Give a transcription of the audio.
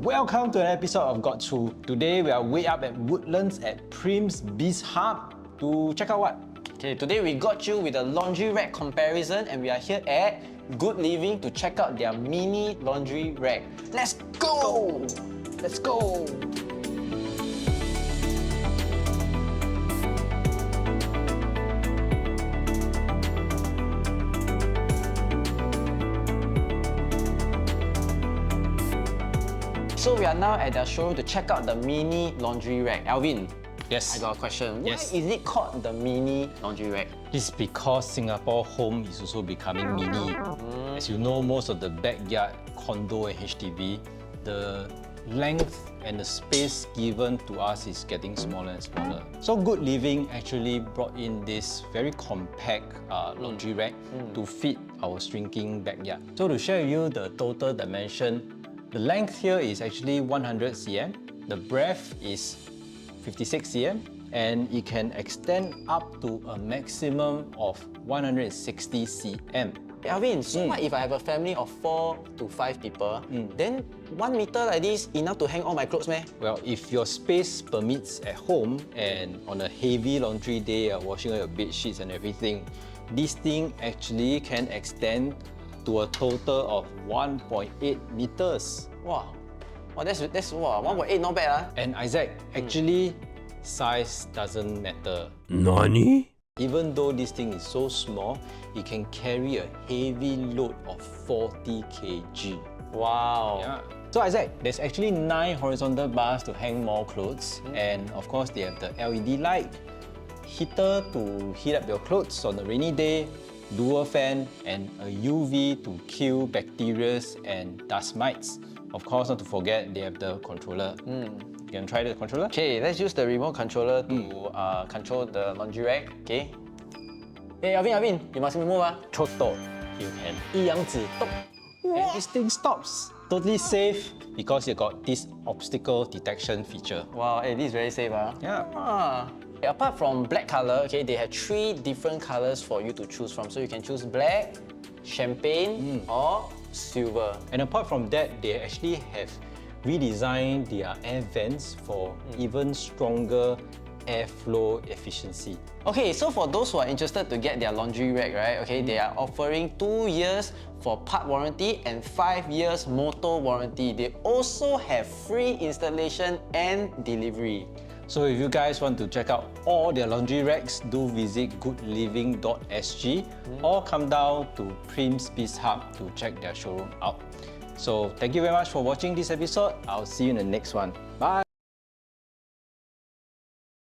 Welcome to an episode of Got Through. Today we are way up at Woodlands at Primz Bizhub to check out what? Okay, today we got you with a laundry rack comparison and we are here at GoodLiving to check out their mini laundry rack. Let's go! Let's go! So we are now at the showroom to check out the mini laundry rack. Alvin, Yes. I got a question. Why Yes. is it called the mini laundry rack? This is because Singapore home is also becoming mini. As you know, most of the backyard, condo and HDB, the length and the space given to us is getting smaller and smaller. So GoodLiving actually brought in this very compact laundry rack to fit our shrinking backyard. So to share with you the total dimension, the length here is actually 100 cm, the breadth is 56 cm, and it can extend up to a maximum of 160 cm. Alvin, so what if I have a family of 4 to 5 people? Then 1 meter like this enough to hang all my clothes, meh? Well, if your space permits at home and on a heavy laundry day, washing all your bed sheets and everything, this thing actually can extend to a total of 1.8 meters. Wow, that's 1.8 not bad. And Isaac, actually, size doesn't matter. Nani? Even though this thing is so small, it can carry a heavy load of 40 kg. Wow. Yeah. So Isaac, there's actually 9 horizontal bars to hang more clothes, and of course they have the LED light, heater to heat up your clothes on a rainy day, dual fan, and a UV to kill bacteria and dust mites. Of course, not to forget, they have the controller. You can try the controller? Okay, let's use the remote controller to control the laundry rack. Okay. Hey, Alvin, you must move. Choto, you can 一阳指动. And this thing stops. Totally safe because you got this obstacle detection feature. Wow, hey, this is very safe. Yeah. Apart from black color, okay, they have 3 different colors for you to choose from. So you can choose black, champagne, or silver. And apart from that, they actually have redesigned their air vents for even stronger airflow efficiency. Okay, so for those who are interested to get their laundry rack, right? Okay, they are offering 2 years for part warranty and 5 years motor warranty. They also have free installation and delivery. So if you guys want to check out all their laundry racks, do visit goodliving.sg or come down to Primz Bizhub to check their showroom out. So thank you very much for watching this episode. I'll see you in the next one. Bye!